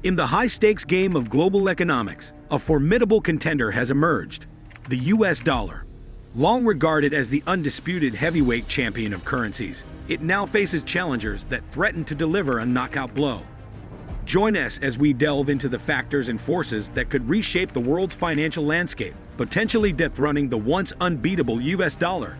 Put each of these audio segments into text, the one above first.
In the high-stakes game of global economics, a formidable contender has emerged: the US dollar. Long regarded as the undisputed heavyweight champion of currencies, it now faces challengers that threaten to deliver a knockout blow. Join us as we delve into the factors and forces that could reshape the world's financial landscape, potentially dethroning the once unbeatable US dollar.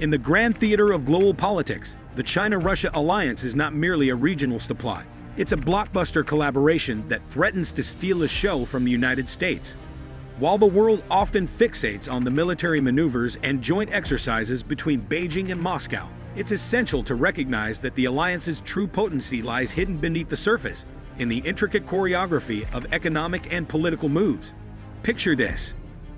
In the grand theater of global politics, the China-Russia alliance is not merely a regional supply. It's a blockbuster collaboration that threatens to steal a show from the United States. While the world often fixates on the military maneuvers and joint exercises between Beijing and Moscow, it's essential to recognize that the alliance's true potency lies hidden beneath the surface, in the intricate choreography of economic and political moves. Picture this: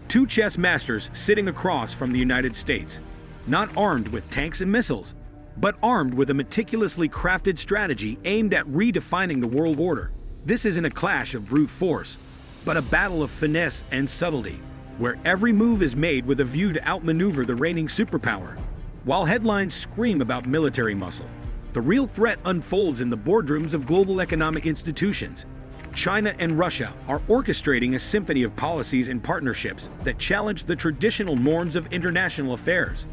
two chess masters sitting across from the United States, not armed with tanks and missiles, but armed with a meticulously crafted strategy aimed at redefining the world order. This isn't a clash of brute force, but a battle of finesse and subtlety, where every move is made with a view to outmaneuver the reigning superpower. While headlines scream about military muscle, the real threat unfolds in the boardrooms of global economic institutions. China and Russia are orchestrating a symphony of policies and partnerships that challenge the traditional norms of international affairs.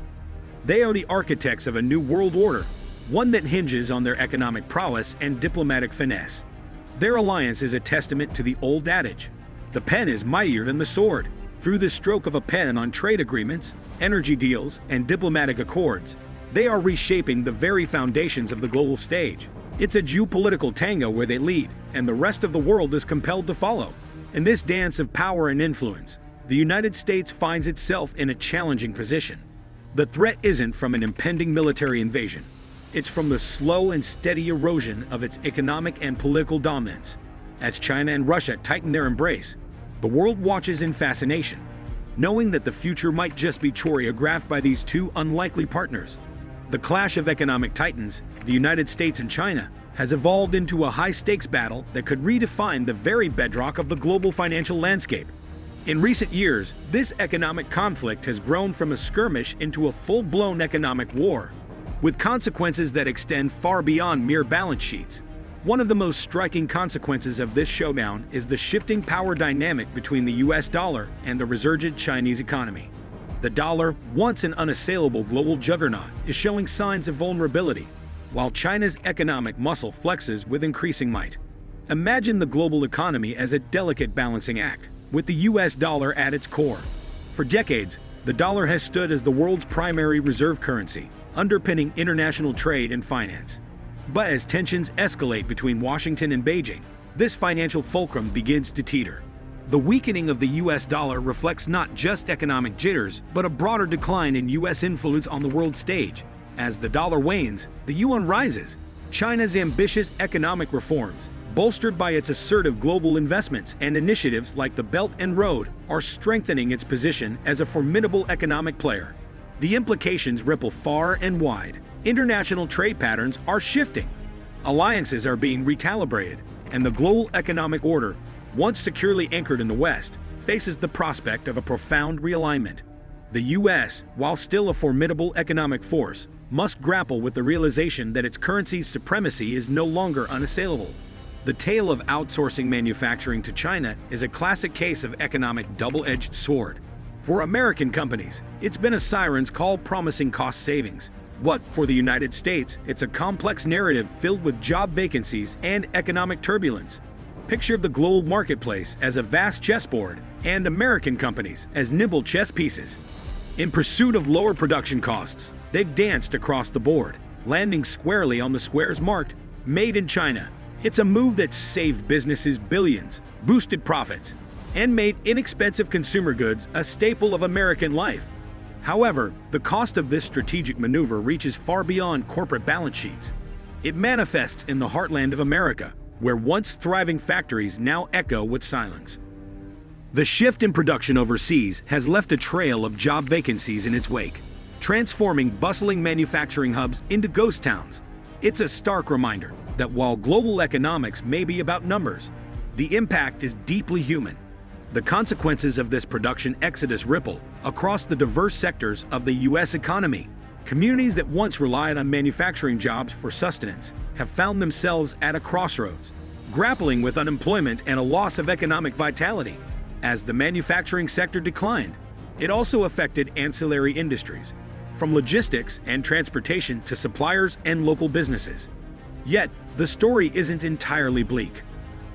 They are the architects of a new world order, one that hinges on their economic prowess and diplomatic finesse. Their alliance is a testament to the old adage: the pen is mightier than the sword. Through the stroke of a pen on trade agreements, energy deals, and diplomatic accords, they are reshaping the very foundations of the global stage. It's a geopolitical tango where they lead, and the rest of the world is compelled to follow. In this dance of power and influence, the United States finds itself in a challenging position. The threat isn't from an impending military invasion. It's from the slow and steady erosion of its economic and political dominance. As China and Russia tighten their embrace, the world watches in fascination, knowing that the future might just be choreographed by these two unlikely partners. The clash of economic titans, the United States and China, has evolved into a high-stakes battle that could redefine the very bedrock of the global financial landscape. In recent years, this economic conflict has grown from a skirmish into a full-blown economic war, with consequences that extend far beyond mere balance sheets. One of the most striking consequences of this showdown is the shifting power dynamic between the US dollar and the resurgent Chinese economy. The dollar, once an unassailable global juggernaut, is showing signs of vulnerability, while China's economic muscle flexes with increasing might. Imagine the global economy as a delicate balancing act, with the US dollar at its core. For decades, the dollar has stood as the world's primary reserve currency, underpinning international trade and finance. But as tensions escalate between Washington and Beijing, this financial fulcrum begins to teeter. The weakening of the US dollar reflects not just economic jitters, but a broader decline in US influence on the world stage. As the dollar wanes, the yuan rises. China's ambitious economic reforms, bolstered by its assertive global investments and initiatives like the Belt and Road, are strengthening its position as a formidable economic player. The implications ripple far and wide. International trade patterns are shifting. Alliances are being recalibrated, and the global economic order, once securely anchored in the West, faces the prospect of a profound realignment. The US, while still a formidable economic force, must grapple with the realization that its currency's supremacy is no longer unassailable. The tale of outsourcing manufacturing to China is a classic case of economic double-edged sword. For American companies, it's been a siren's call promising cost savings. But for the United States, it's a complex narrative filled with job vacancies and economic turbulence. Picture the global marketplace as a vast chessboard, and American companies as nimble chess pieces. In pursuit of lower production costs, they've danced across the board, landing squarely on the squares marked "Made in China." It's a move that saved businesses billions, boosted profits, and made inexpensive consumer goods a staple of American life. However, the cost of this strategic maneuver reaches far beyond corporate balance sheets. It manifests in the heartland of America, where once thriving factories now echo with silence. The shift in production overseas has left a trail of job vacancies in its wake, transforming bustling manufacturing hubs into ghost towns. It's a stark reminder that while global economics may be about numbers, the impact is deeply human. The consequences of this production exodus ripple across the diverse sectors of the US economy. Communities that once relied on manufacturing jobs for sustenance have found themselves at a crossroads. grappling with unemployment and a loss of economic vitality. As the manufacturing sector declined, it also affected ancillary industries, from logistics and transportation to suppliers and local businesses. Yet, the story isn't entirely bleak.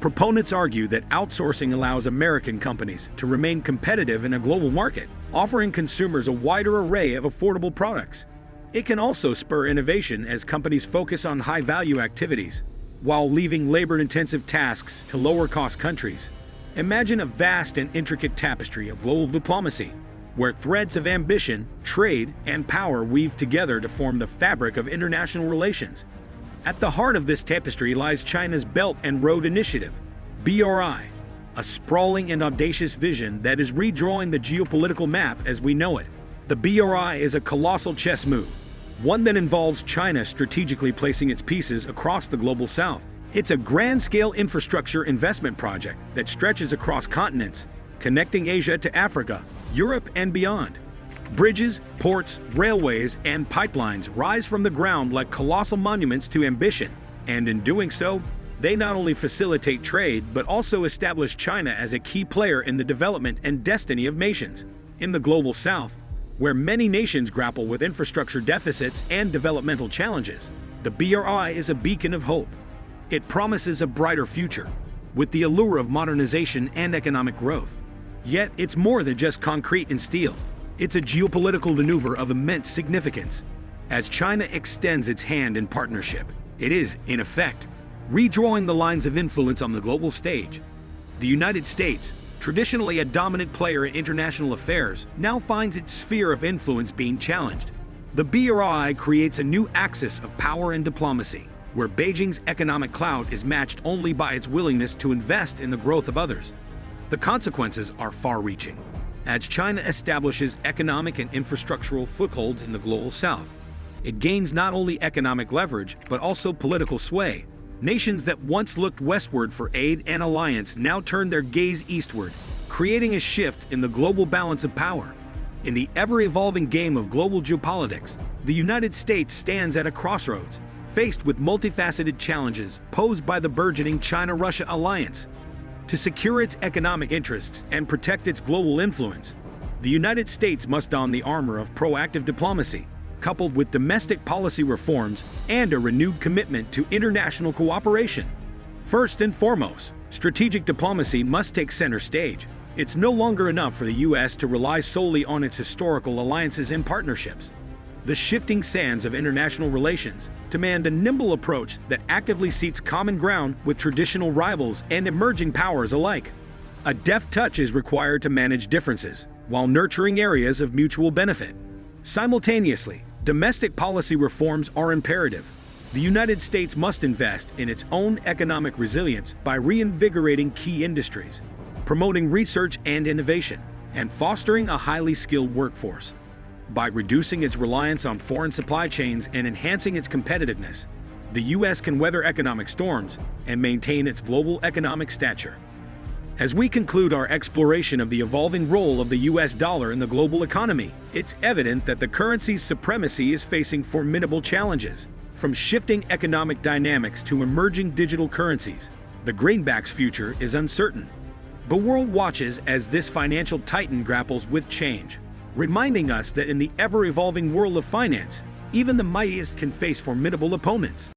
Proponents argue that outsourcing allows American companies to remain competitive in a global market, offering consumers a wider array of affordable products. It can also spur innovation as companies focus on high-value activities, while leaving labor-intensive tasks to lower-cost countries. Imagine a vast and intricate tapestry of global diplomacy, where threads of ambition, trade, and power weave together to form the fabric of international relations. At the heart of this tapestry lies China's Belt and Road Initiative, BRI, a sprawling and audacious vision that is redrawing the geopolitical map as we know it. The BRI is a colossal chess move, one that involves China strategically placing its pieces across the global south. It's a grand-scale infrastructure investment project that stretches across continents, connecting Asia to Africa, Europe, and beyond. Bridges, ports, railways, and pipelines rise from the ground like colossal monuments to ambition, and in doing so, they not only facilitate trade but also establish China as a key player in the development and destiny of nations. In the global south, where many nations grapple with infrastructure deficits and developmental challenges, the BRI is a beacon of hope. It promises a brighter future, with the allure of modernization and economic growth. Yet, it's more than just concrete and steel. It's a geopolitical maneuver of immense significance. As China extends its hand in partnership, it is, in effect, redrawing the lines of influence on the global stage. The United States, traditionally a dominant player in international affairs, now finds its sphere of influence being challenged. The BRI creates a new axis of power and diplomacy, where Beijing's economic clout is matched only by its willingness to invest in the growth of others. The consequences are far-reaching. As China establishes economic and infrastructural footholds in the global south, it gains not only economic leverage but also political sway. Nations that once looked westward for aid and alliance now turn their gaze eastward, creating a shift in the global balance of power. In the ever-evolving game of global geopolitics, the United States stands at a crossroads, faced with multifaceted challenges posed by the burgeoning China-Russia alliance. To secure its economic interests and protect its global influence, the United States must don the armor of proactive diplomacy, coupled with domestic policy reforms and a renewed commitment to international cooperation. First and foremost, strategic diplomacy must take center stage. It's no longer enough for the U.S. to rely solely on its historical alliances and partnerships. The shifting sands of international relations demand a nimble approach that actively seeks common ground with traditional rivals and emerging powers alike. A deft touch is required to manage differences, while nurturing areas of mutual benefit. Simultaneously, domestic policy reforms are imperative. The United States must invest in its own economic resilience by reinvigorating key industries, promoting research and innovation, and fostering a highly skilled workforce. By reducing its reliance on foreign supply chains and enhancing its competitiveness, the U.S. can weather economic storms and maintain its global economic stature. As we conclude our exploration of the evolving role of the U.S. dollar in the global economy, it's evident that the currency's supremacy is facing formidable challenges. From shifting economic dynamics to emerging digital currencies, the greenback's future is uncertain. The world watches as this financial titan grapples with change, reminding us that in the ever-evolving world of finance, even the mightiest can face formidable opponents.